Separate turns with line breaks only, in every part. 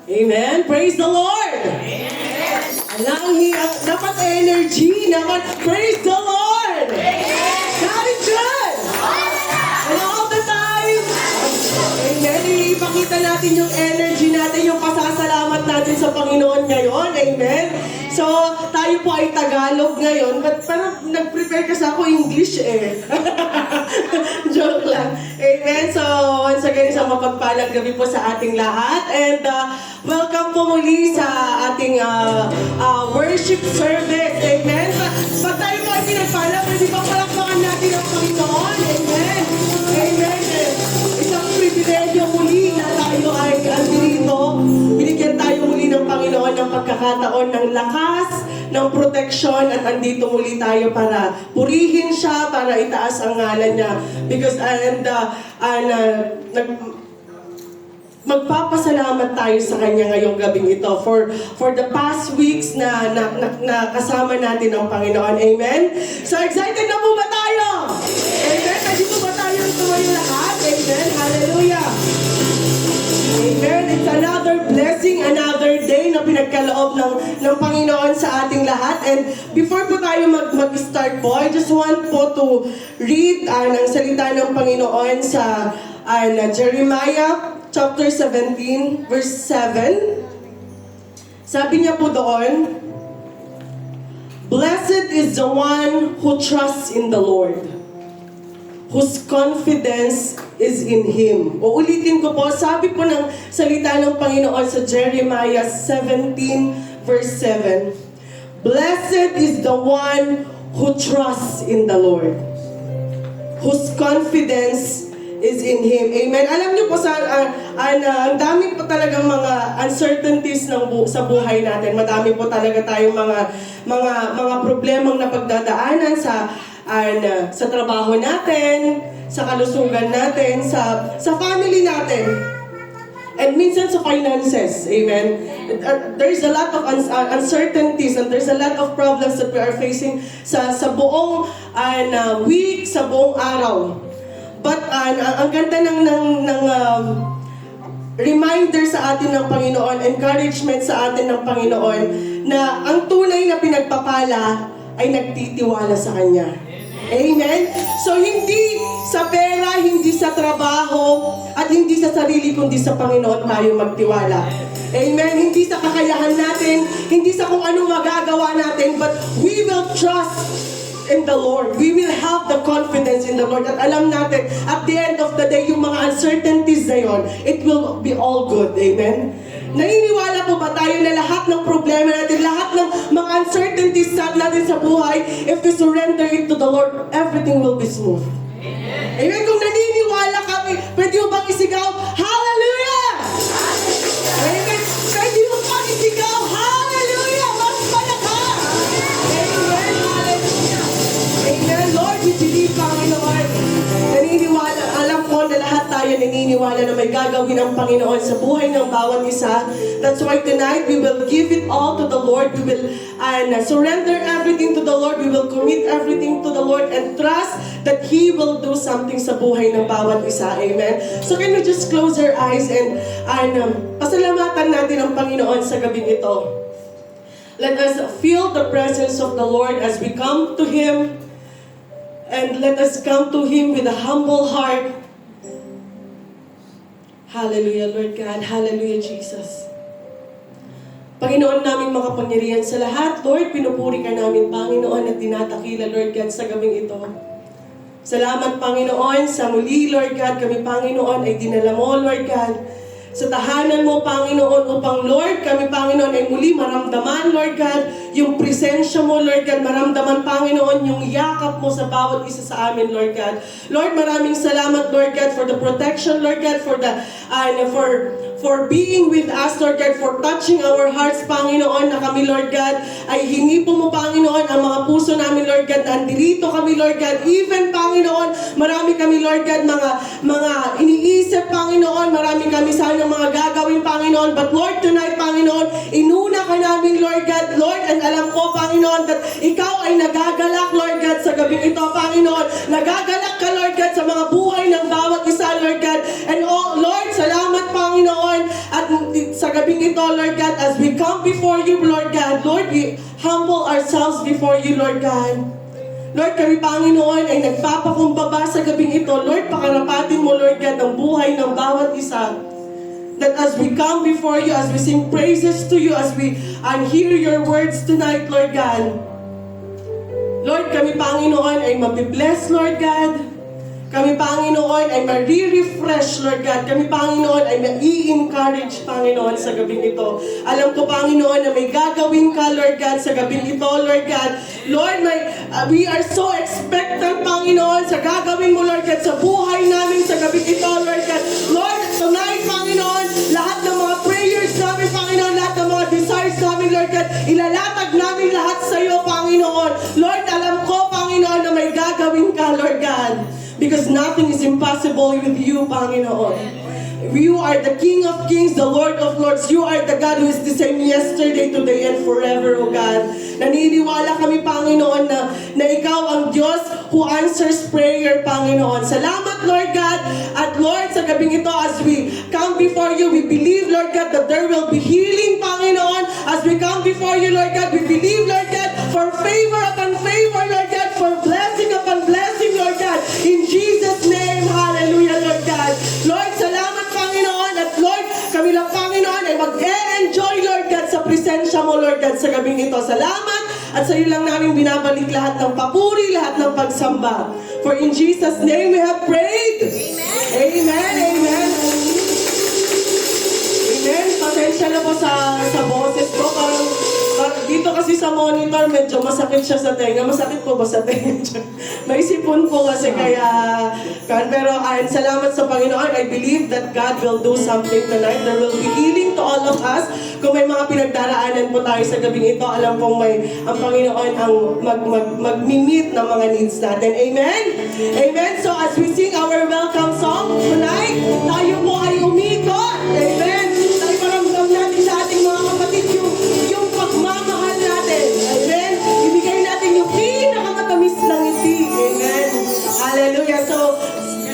Amen. Praise the Lord.
Amen.
Dapat energy naman. Praise the Lord. God is good. And all the time. Amen. Ipakita natin yung energy natin, yung pasasalamat natin sa Panginoon ngayon. Amen. So, tayo po ay Tagalog ngayon, but parang nag-prepare kasi ako English eh. Joke lang. Amen. So, once again, isang mapagpalang gabi po sa ating lahat. And welcome po muli sa ating worship service. Amen. Pag tayo po ay pinagpala, pwede ba palakpakan natin ang Panginoon? Amen. Amen. Isang pribilegyo muli na tayo ay andito. Binigyan tayo muli ng Panginoon ng pagkakataon ng lakas, ng proteksyon, at andito muli tayo para purihin siya, para itaas ang ngalan niya. Because, magpapasalamat tayo sa Kanya ngayong gabing ito for the past weeks na kasama natin ang Panginoon. Amen? So, excited na po ba tayo? Amen? Nandito ba tayo tumayo lahat? Amen? Hallelujah! Amen. It's another blessing, another day na pinagkaloob ng Panginoon sa ating lahat. And before po tayo mag-start po, I just want po to read ng salita ng Panginoon sa Jeremiah chapter 17, verse 7. Sabi niya po doon, "Blessed is the one who trusts in the Lord, whose confidence is in Him." Uulitin ko po, sabi po ng salita ng Panginoon sa Jeremiah 17 verse 7. "Blessed is the one who trusts in the Lord, whose confidence is in Him." Amen. Alam niyo po, ang dami po talagang mga uncertainties sa buhay natin. Madami po talaga tayong mga problemang napagdadaanan sa trabaho natin, sa kalusugan natin, sa family natin, and minsan sa finances. Amen. There's a lot of uncertainties and there's a lot of problems that we are facing sa buong week, sa buong araw. But ang ganda ng reminder sa atin ng Panginoon, encouragement sa atin ng Panginoon, na ang tunay na pinagpapala ay nagtitiwala sa Kanya. Amen? So, hindi sa pera, hindi sa trabaho, at hindi sa sarili, kundi sa Panginoon tayo magtiwala. Amen? Hindi sa kakayahan natin, hindi sa kung anong magagawa natin, but we will trust in the Lord. We will have the confidence in the Lord. At alam natin, at the end of the day, yung mga uncertainties na yun, it will be all good. Amen? Naniniwala po ba tayo na lahat ng problema natin, lahat ng mga uncertainties natin sa buhay, if we surrender it to the Lord, everything will be smooth. Amen? Kung naniniwala kami, pwede mo bang isigaw, Hallelujah! Amen? Pwede mo bang isigaw, Hallelujah! Mas malakas! Amen? Hallelujah! Amen? Lord, we believe, Panginoon, naniniwala, alam ko na lahat tayo naniniwala na may gagawin ang Panginoon sa buhay ng bawat isa. That's why tonight we will give it all to the Lord. We will surrender everything to the Lord. We will commit everything to the Lord and trust that He will do something sa buhay ng bawat isa. Amen? So can we just close our eyes and pasalamatan natin ang Panginoon sa gabing ito. Let us feel the presence of the Lord as we come to Him. And let us come to Him with a humble heart. Hallelujah, Lord God. Hallelujah, Jesus. Panginoon naming makapangyarihan sa lahat, Lord, pinupuri ka namin, Panginoon, at tinatakila, Lord God, sa gabing ito. Salamat, Panginoon, sa muli, Lord God, kami, Panginoon, ay dinala mo, Lord God, sa tahanan mo, Panginoon, upang, Lord, kami, Panginoon, ay muli maramdaman, Lord God, yung presensya mo, Lord God, maramdaman, Panginoon, yung yakap mo sa bawat isa sa amin, Lord God. Lord, maraming salamat, Lord God, for the protection, Lord God, for being with us, Lord God, for touching our hearts, Panginoon, na kami, Lord God, ay hinipo mo, Panginoon, ang mga puso namin, Lord God, na andirito kami, Lord God, even, Panginoon, marami kami, Lord God, mga iniisip, Panginoon, marami kami sana mga gagawin, Panginoon, but Lord, tonight, Panginoon, inuna ka namin, Lord God, Lord, and alam ko, Panginoon, that Ikaw ay nagagalak, Lord God, sa gabing ito, Panginoon, nagagalak ka, Lord God, sa mga buhay ng bawat isa, Lord God, and oh, Lord, salamat, Panginoon, At sa gabing ito, Lord God, as we come before you, Lord God, Lord, we humble ourselves before you, Lord God. Lord, kami Panginoon ay nagpapakumbaba sa gabing ito. Lord, pakarapatin mo, Lord God, ang buhay ng bawat isa. That as we come before you, as we sing praises to you, as we hear your words tonight, Lord God. Lord, kami Panginoon ay mabibless, Lord God. Kami Panginoon ay ma-refresh, Lord God. Kami Panginoon ay ma-i-encourage, Panginoon, sa gabing ito. Alam ko, Panginoon, na may gagawin ka, Lord God, sa gabing ito, Lord God. Lord, we are so expectant, Panginoon, sa gagawin mo, Lord God, sa buhay namin sa gabing ito, Lord God. Lord, tonight, Panginoon, lahat ng mga prayers namin, Panginoon, lahat ng mga desires namin, Lord God, ilalatag namin lahat sa iyo, Panginoon. Lord, alam ko, Panginoon, na may gagawin ka, Lord God. Because nothing is impossible with you, Panginoon. You are the King of Kings, the Lord of Lords. You are the God who is the same yesterday, today, and forever, O God. Naniniwala kami, Panginoon, na Ikaw ang Diyos who answers prayer, Panginoon. Salamat, Lord God. At Lord, sa gabing ito, as we come before you, we believe, Lord God, that there will be healing, Panginoon. As we come before you, Lord God, we believe, Lord God, for favor upon favor, Lord God, for blessing upon blessing, Lord God. In Jesus' name, hallelujah, Lord God. Lord, salamat, Panginoon. At Lord, kami lang, Panginoon, ay mag-enjoy, Lord God, sa presensya mo, Lord God, sa gabing ito. Salamat. At sa iyo lang namin binabalik lahat ng papuri, lahat ng pagsamba. For in Jesus' name we have prayed. Amen. Amen. Amen. Pasensya na po sa boses ko. Parang dito kasi sa monitor, medyo masakit siya sa tenga. Masakit po ba sa tenga? May sipon po kasi kaya... Pero salamat sa Panginoon. I believe that God will do something tonight. There will be healing to all of us. Kung may mga pinagdaraanan po tayo sa gabing ito, alam pong ang Panginoon ang mag-meet ng mga needs natin. Amen? Amen? So as we sing our welcome song tonight, tayo po ay umikot. Amen? Tayo paramdam natin sa ating mga kapatid yung pagmamahal natin. Amen? Ibigay natin yung pinakamatamis na ngiti. Amen? Hallelujah. So,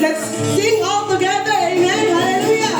let's sing all together. Amen? Hallelujah.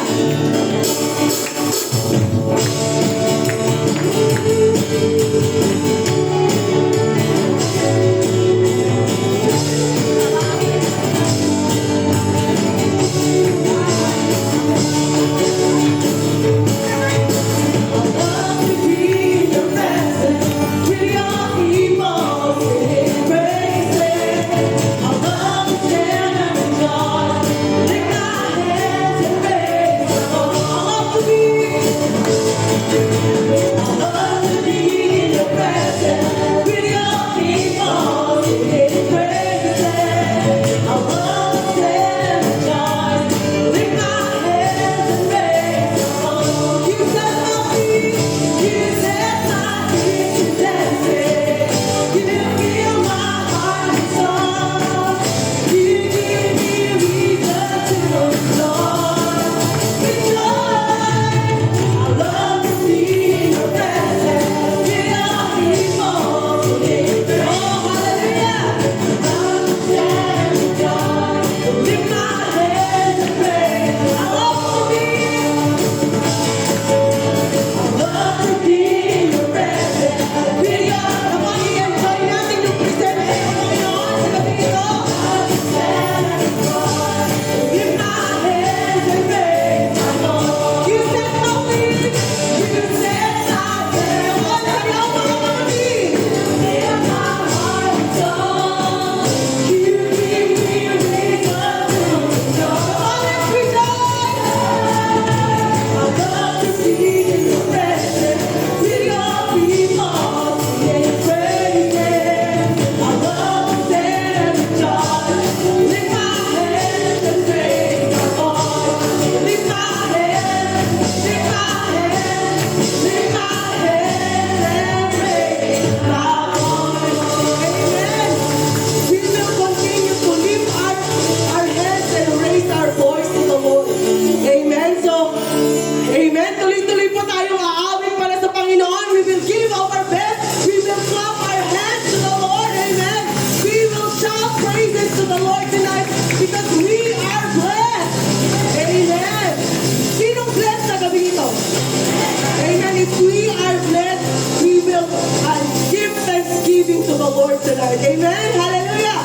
Lord tonight. Amen? Hallelujah!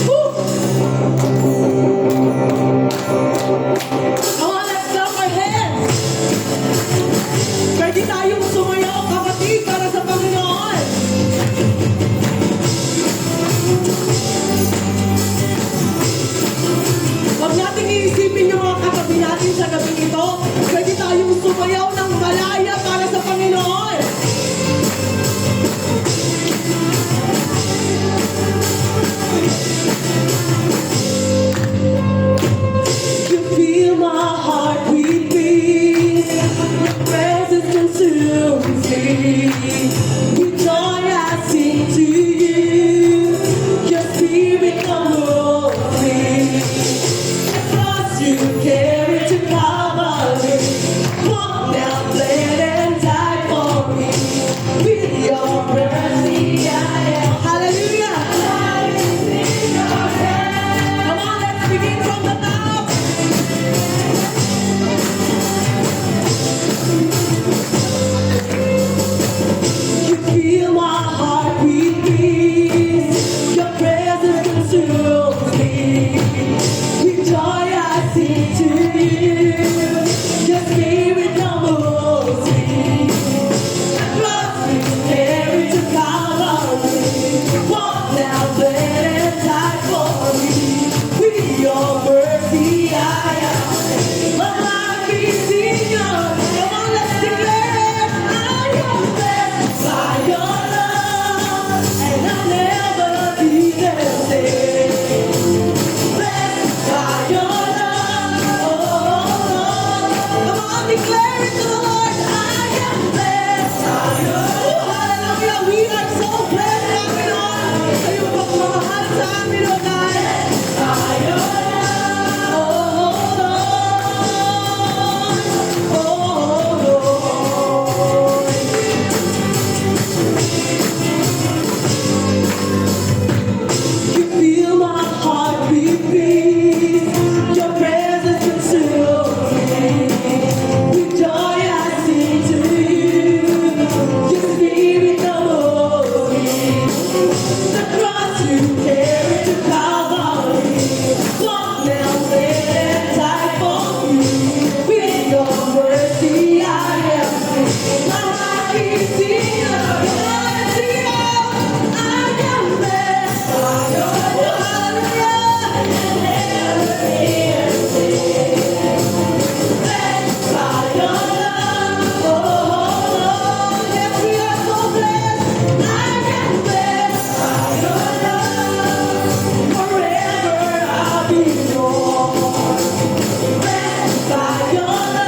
Woo! Come on, let's clap our hands. Pwede tayong sumayaw, kapatid, para sa Panginoon. Huwag nating iisipin yung mga katabi natin sa gabi ito. Pwede tayong sumayaw ng malaya para sa Panginoon. You feel my heart with peace. Your presence consumes me. With joy I sing to you. Your spirit comes me. Across you carry to Calvary. Walk now, bled and die for me. With your mercy I am. Hallelujah. Come on, let's begin from the top. You feel my heart with peace. Your presence consumes me. With joy I sing to you. Your spirit humbles me. Across me, carry to Calvary. Walk now, bled and die for me. With your mercy I am. My life is in yours. Come on, let's declare it. I am blessed by your love, and I'll never be the same. Blessed by your love, oh, come on, declare it to the Lord. I am blessed by your love. Hallelujah, we are so blessed, Panginoon. Sa iyong pagmamahal sa amin, O God. By your love, oh Lord. You feel my heart beat peace. Your presence consumes me. With joy I sing to you. Your spirit knows me. The cross you carry to Calvary. Walk now, bled and die for me. With your mercy I am free. My life is in your hands. Sing it out. I am blessed by your love. Blessed by your love. Oh, yes, we are so blessed. I am blessed by your love. Forever I'll be yours. Blessed by your love.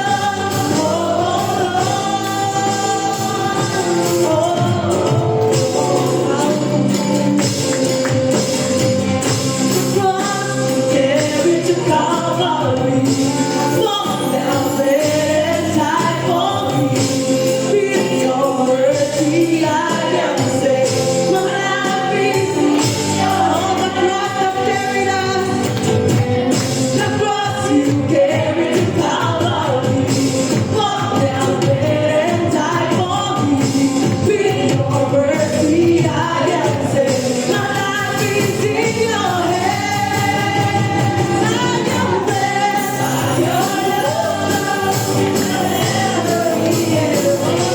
Carry to Calvary. Walk down there and die for me. With your mercy I am saved. My life is in your the cross that carried us. The cross you carried to Calvary. Walk down there and die for me. With your mercy I am saved. My life is in your hands. I am blessed by your love.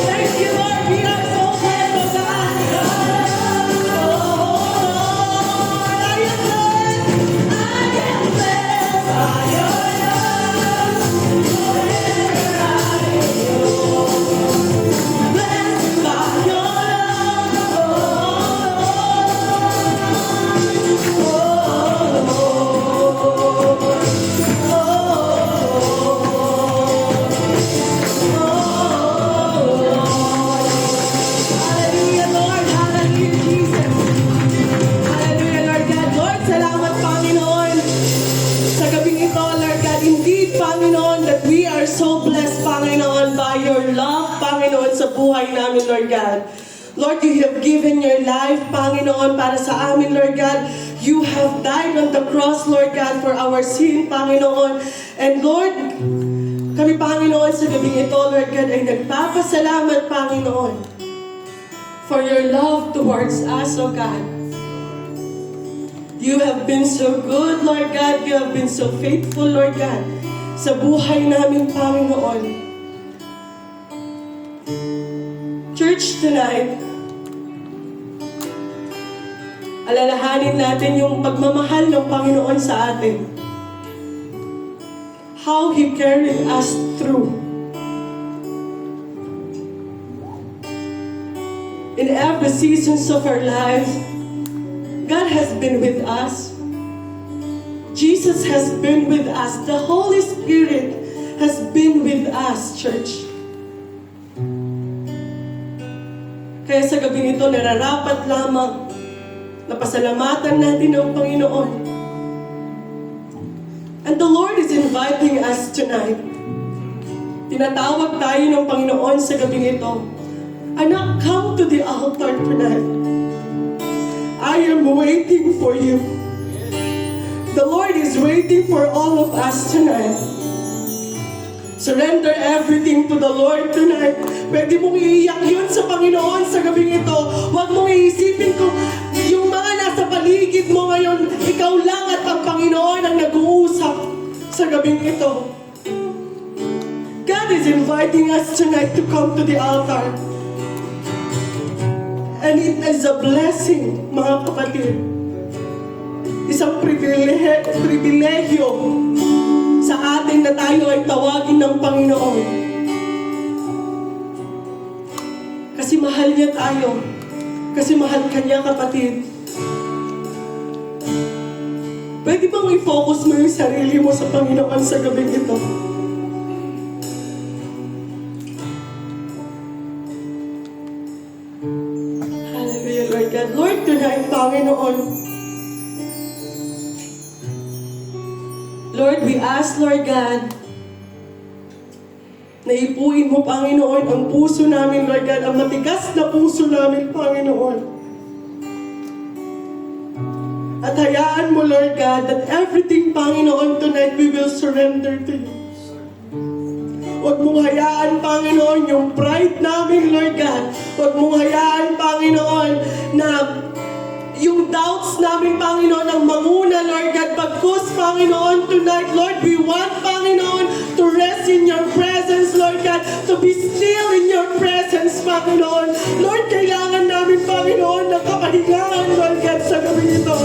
Thank you, Lord. We are so blessed, oh God. Oh, Lord, I am blessed. I am blessed by your love. Blessed by your Hallelujah, Lord. Hallelujah, Jesus. Hallelujah, Lord God. Lord, salamat, Panginoon. Sa gabing ito, Lord God, indeed, Panginoon, that we are so blessed, Panginoon, by your love, Panginoon, sa buhay namin, Lord God. Lord, you have given your life, Panginoon, para sa amin, Lord God. You have died on the cross, Lord God, for our sin, Panginoon. And Lord, kami, Panginoon, sa gabi ito, Lord God, ay nagpapasalamat, Panginoon. for your love towards us, O God. You have been so good, Lord God. You have been so faithful, Lord God, sa buhay namin, Panginoon. Church, tonight, alalahanin natin yung pagmamahal ng Panginoon sa atin. How He carried us through. In every seasons of our lives, God has been with us. Jesus has been with us. The Holy Spirit has been with us, church. Kaya sa gabing ito, nararapat lamang na pasalamatan natin ang Panginoon. And the Lord is inviting us tonight. Tinatawag tayo ng Panginoon sa gabing ito. Anak, come to the altar tonight. I am waiting for you. The Lord is waiting for all of us tonight. Surrender everything to the Lord tonight. Pwede mong iiyak yun sa Panginoon sa gabing ito. Huwag mong iisipin kung yung mga nasa paligid mo ngayon, ikaw lang at ang Panginoon ang nag-uusap sa gabing ito. God is inviting us tonight to come to the altar. And it is a blessing, mga kapatid. Isang pribilehyo sa atin na tayo ay tawagin ng Panginoon. Kasi mahal niya tayo. Kasi mahal ka niya, kapatid. Pwede bang i-focus mo yung sarili mo sa Panginoon sa gabing ito? Hallelujah, Lord God. Lord, tonight, Panginoon. Lord, we ask, Lord God, na ipuin mo, Panginoon, ang puso namin, Lord God, ang matigas na puso namin, Panginoon. At hayaan mo, Lord God, that everything, Panginoon, tonight we will surrender to you. Huwag mong hayaan, Panginoon, yung pride namin, Lord God. Huwag mong hayaan, Panginoon, na yung doubts namin, Panginoon, ang manguna, Lord God. Bagkus, Panginoon, tonight, Lord, we want, Panginoon, to rest in your presence, Lord God. To be still in your presence, Panginoon. Lord, kailangan namin, Panginoon, ng kapahingahan, Lord God, sa gabi ito.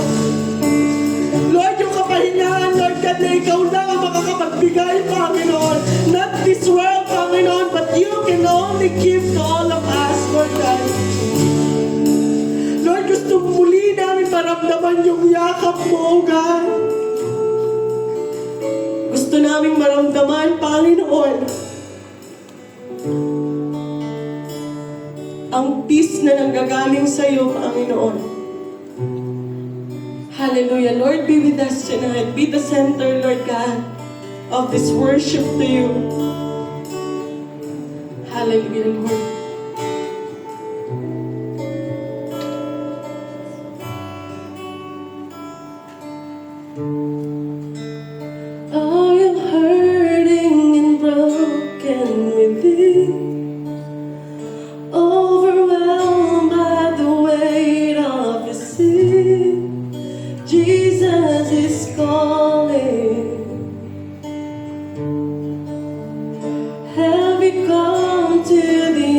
Lord, yung kapahingahan, Lord God, na ikaw lang ang makakapagbigay, Panginoon. Not this world, Panginoon, but you can only give to all of us, Lord God. Lord, gusto muli namin maramdaman yung yakap mo, God. Gusto namin maramdaman, Panginoon, ang peace na nanggagaling sa iyo, Panginoon. Hallelujah. Lord, be with us tonight. Be the center, Lord God, of this worship to you. Hallelujah, Lord. Oh, you're hurting and broken within, overwhelmed by the weight of your sin. Jesus is calling. Have you come to the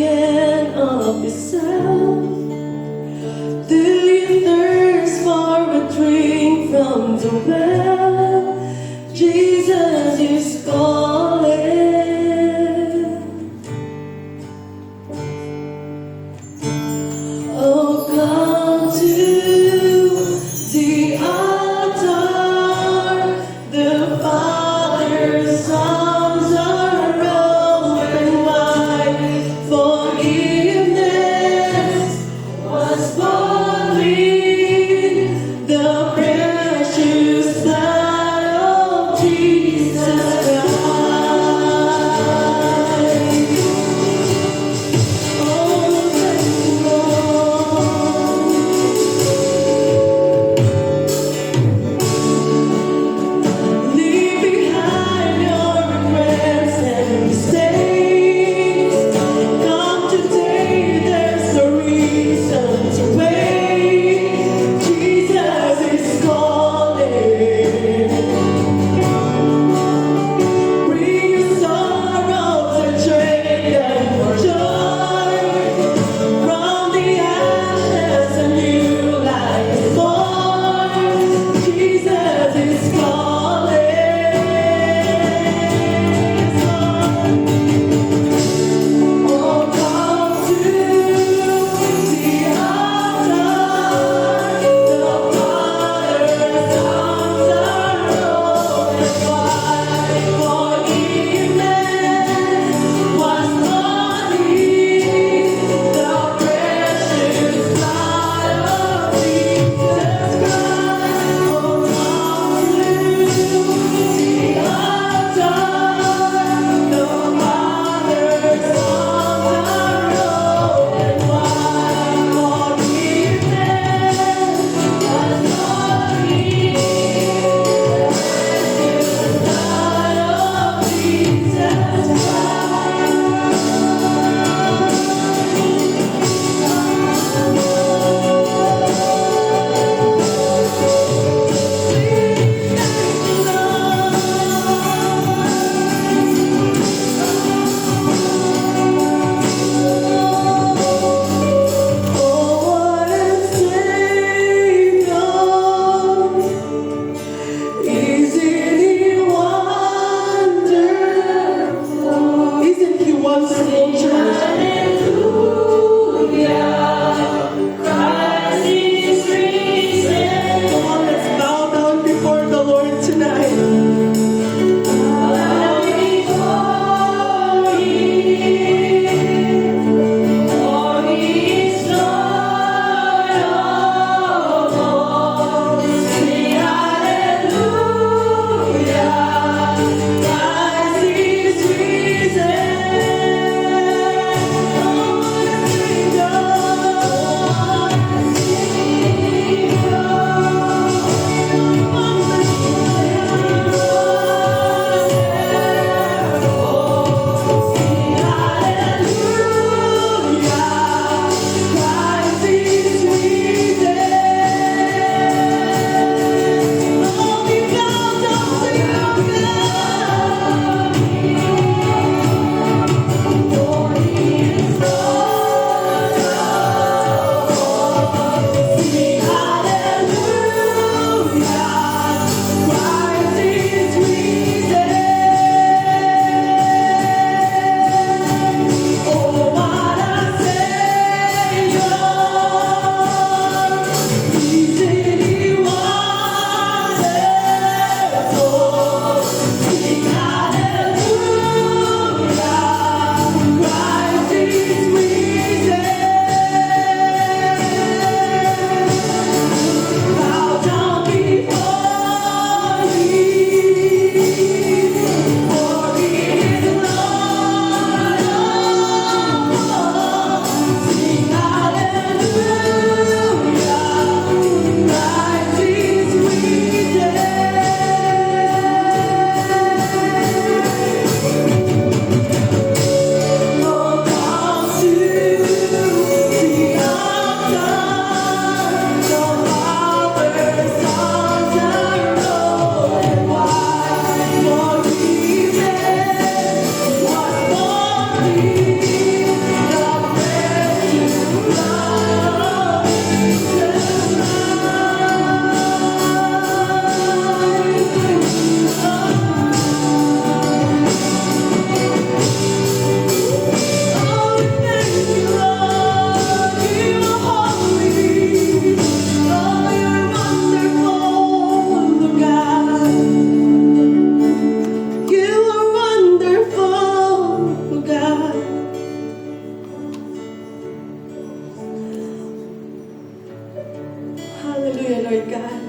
Hallelujah, Lord God.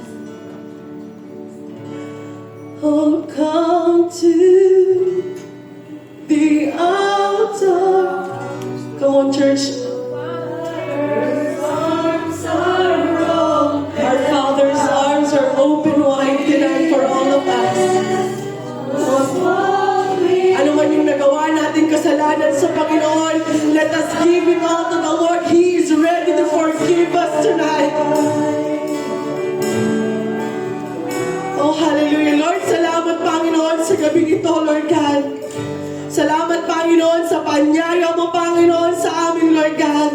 Oh, come to the altar. Come on, church. Our Father's arms are open wide tonight for all of us. Ano man yung nagawa natin kasalanan sa Panginoon, let us give it all to the Lord. He is ready to forgive us tonight. Oh, hallelujah. Lord, salamat Panginoon sa gabi ito, Lord God. Salamat Panginoon sa panyaya mo, Panginoon, sa amin, Lord God.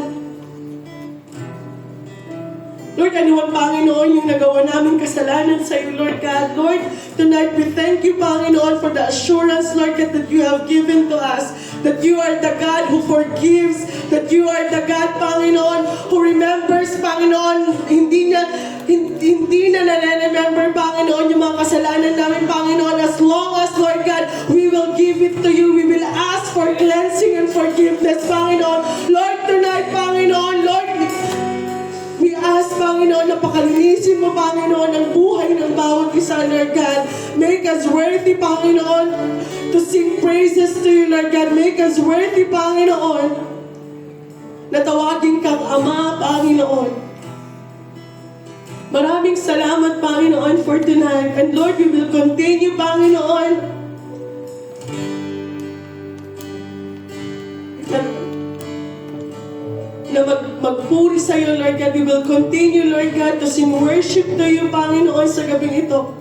Lord, ano ang Panginoon yung nagawa namin kasalanan sa iyo, Lord God. Lord, tonight we thank you, Panginoon, for the assurance, Lord God, that you have given to us. That you are the God who forgives. That you are the God, Panginoon, who remembers, Panginoon, hindi na nare-remember, Panginoon, yung mga kasalanan namin, Panginoon. As long as, Lord God, we will give it to you. We will ask for cleansing and forgiveness, Panginoon. Lord, tonight, Panginoon, Lord, we ask, Panginoon, na pakalinisin mo, Panginoon, ang buhay ng bawat isa, Lord God. Make us worthy, Panginoon, to sing praises to you, Lord God. Make us worthy, Panginoon, na tawagin kang Ama, Panginoon. Maraming salamat, Panginoon, for tonight. And Lord, we will continue, Panginoon, na magpuri sa iyo, Lord God. We will continue, Lord God, to sing worship to you, Panginoon, sa gabing ito.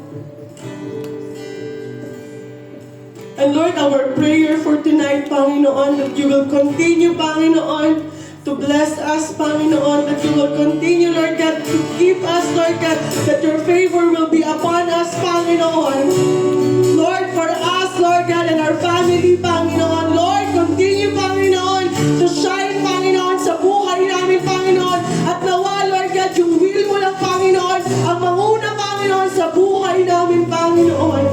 And Lord, our prayer for tonight, Panginoon, that you will continue, Panginoon, to bless us, Panginoon, that you will continue, Lord God, to keep us, Lord God, that your favor will be upon us, Panginoon. Lord, for us, Lord God, and our family, Panginoon. Lord, continue, Panginoon, to shine, Panginoon, sa buhay namin, Panginoon. At nawa, Lord God, yung will mo lang, Panginoon, ang manguna, Panginoon, sa buhay namin, Panginoon.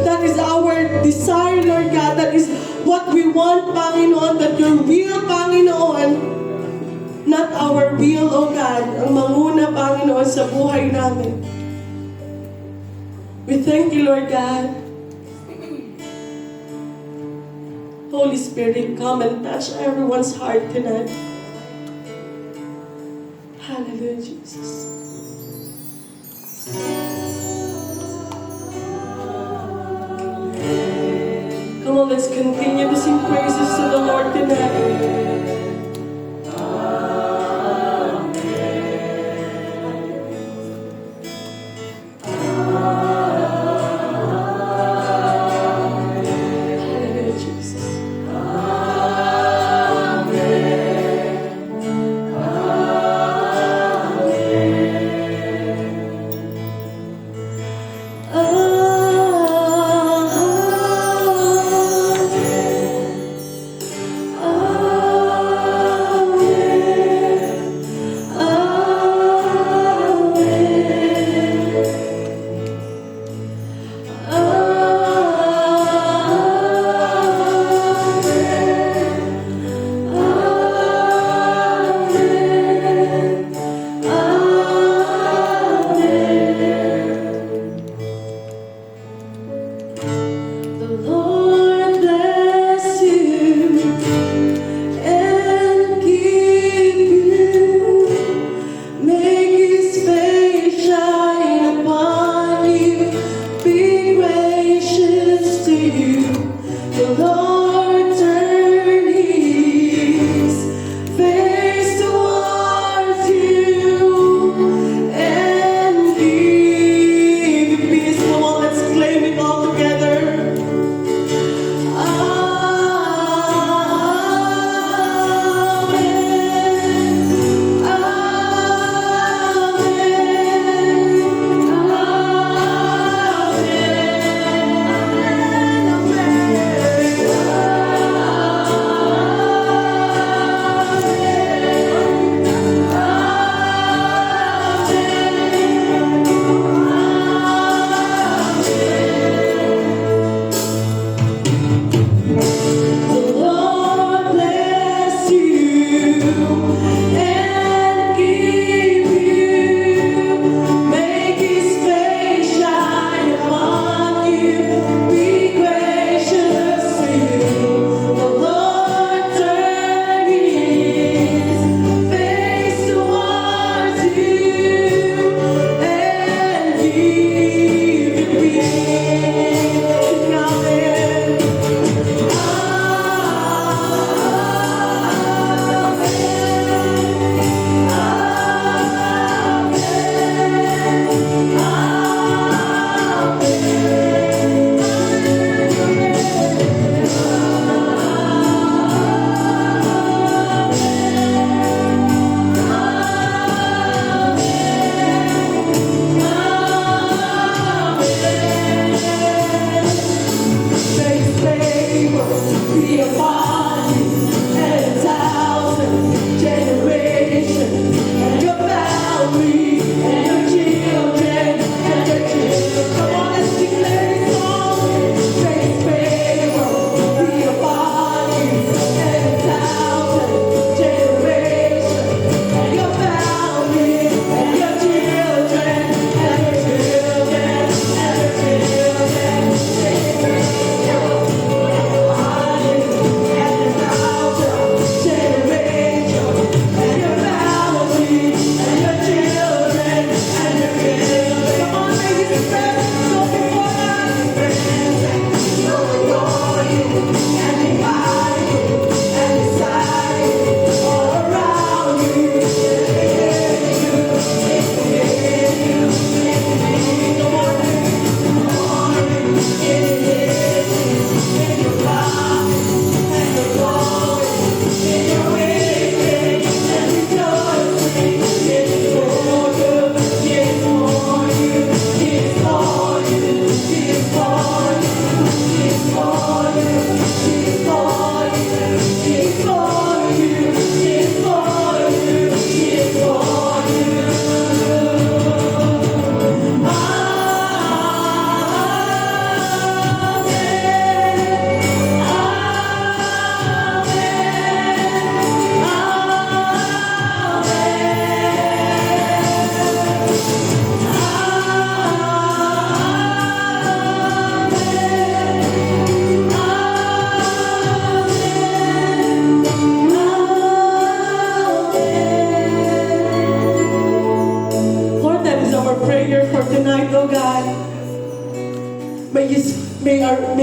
That is our desire, Lord God. That is what we want, Panginoon, that your will, Panginoon, not our will, O God, ang manguna, Panginoon, sa buhay namin. We thank you, Lord God. Holy Spirit, come and touch everyone's heart tonight. Hallelujah, Jesus. Come on, let's continue to sing praises to the Lord tonight.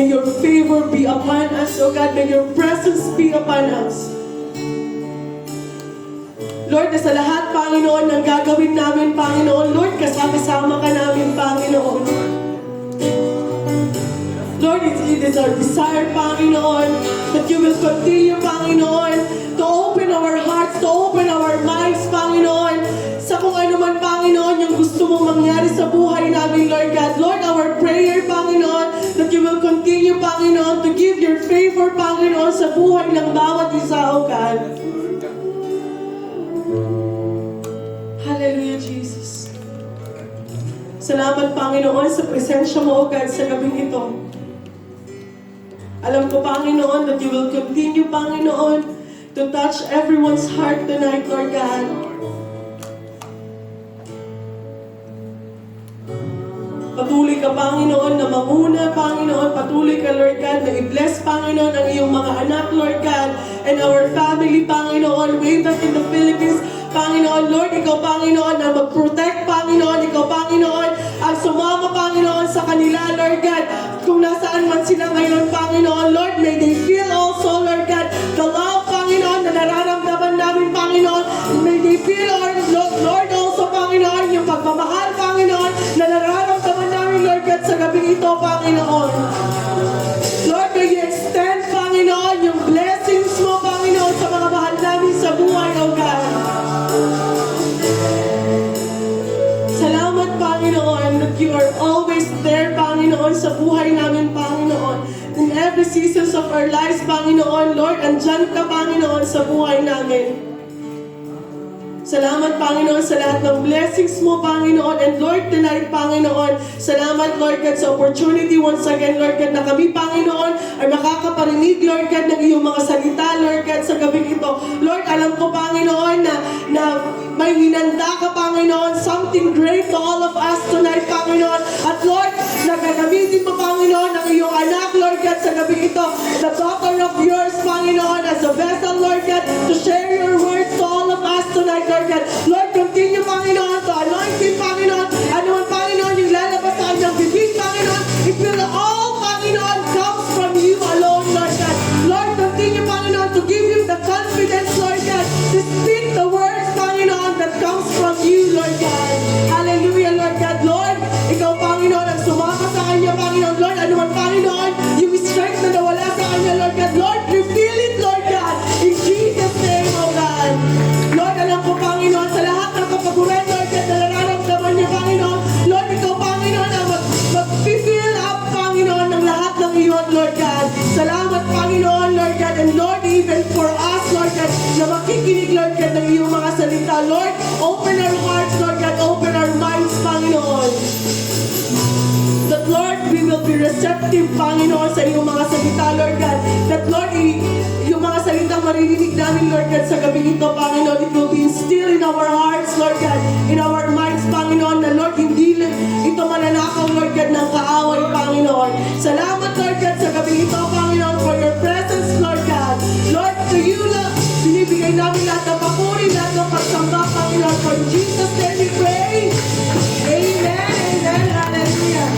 your favor be upon us, O God. May your presence be upon us. Lord, na sa lahat, Panginoon, ng gagawin namin, Panginoon, Lord, kasama-sama ka namin, Panginoon. Lord, it is our desire, Panginoon, that you will continue, Panginoon, to open our hearts, to open our minds, Panginoon, sa kung ano man, Panginoon, yung gusto mong mangyari sa buhay namin, Lord God. Lord, our prayer, Panginoon, that you will continue, Panginoon, to give your favor, Panginoon, sa buhay ng bawat isa, O God. Hallelujah, Jesus. Salamat, Panginoon, sa presensya mo, O God, sa gabing ito. Alam ko, Panginoon, that you will continue, Panginoon, to touch everyone's heart tonight, Lord God. Patuloy ka, Panginoon, na manguna, Panginoon. Patuloy ka, Lord God, na i-bless, Panginoon, ang iyong mga anak, Lord God, and our family, Panginoon, way back in the Philippines. Panginoon, Lord, ikaw, Panginoon, na mag-protect, Panginoon. Ikaw, Panginoon, ang sumama, Panginoon, sa kanila, Lord God. Kung nasaan man sila ngayon, Panginoon, Lord, may they feel also, Lord God, the love, Panginoon, na nararamdaman namin, Panginoon. May they feel, Lord, also, Panginoon, yung pagmamahal, Panginoon, na nararamdaman namin, Lord God, sa gabi ito, Panginoon. Lord, may you extend, Panginoon, yung blessings mo, Panginoon, sa mga mahal namin sa buhay, O God. Salamat, Panginoon, that you are always there, Panginoon, sa buhay namin, Panginoon. In every seasons of our lives, Panginoon, Lord, andyan ka, Panginoon, sa buhay namin. Salamat, Panginoon, sa lahat ng blessings mo, Panginoon. And Lord, tonight, Panginoon, salamat, Lord God, sa opportunity once again, Lord God, na kami, Panginoon, ay makakaparinig, Lord God, ng iyong mga salita, Lord God, sa gabing ito. Lord, alam ko, Panginoon, na may hinanda ka, Panginoon, something great to all of us tonight, Panginoon. At Lord, nagagamitin mo, Panginoon, ang iyong anak, Lord God, sa gabing ito, the daughter of yours, Panginoon, as a vessel, Lord God, to share your words to all of us tonight, Lord God. Lord, continue, Panginoon, to anoint him, Panginoon. Ano man, Panginoon, yung lalabas sa kanyang bibig, Panginoon, it will all, Panginoon, comes from you alone, Lord God. Lord, continue, Panginoon, to give him the confidence, Lord God, to speak the words, Panginoon, that comes from you, Lord God. Hallelujah, Lord God. Lord, ikaw, Panginoon, ang sumama sa kanya, Panginoon. Lord, ano man, Panginoon, yung strength na nawala sa kanya, Lord God. Lord, reveal it, Lord God, in Jesus' name, O God. Lord, alam ko, Panginoon, sa lahat ng kapaguran, Lord God, na nararamdaman niya, Panginoon. Lord, ikaw, Panginoon, ang mag-fill up, Panginoon, ng lahat ng iyon, Lord God. Salamat, Panginoon, Lord God, and Lord, even for us, Lord God, na makikinig, Lord God, ng iyong mga salita. Lord, open our hearts, Lord God, open our minds, Panginoon. That, Lord, we will be receptive, Panginoon, sa iyong mga salita, Lord God. That, Lord, yung mga salitang maririnig namin, Lord God, sa gabi nito, Panginoon, it will be instilled in our hearts, Lord God, in our minds, Panginoon, na, Lord, hindi ito mananakaw, Lord God, ng kaaway, Panginoon. Salamat, Lord God, sa gabi ito, Panginoon, for your presence, Lord God. Lord, to you, Lord, binibigay namin lahat ng papuri, lahat ng pagsamba, Panginoon. For in Jesus' name we pray. Amen, amen, hallelujah.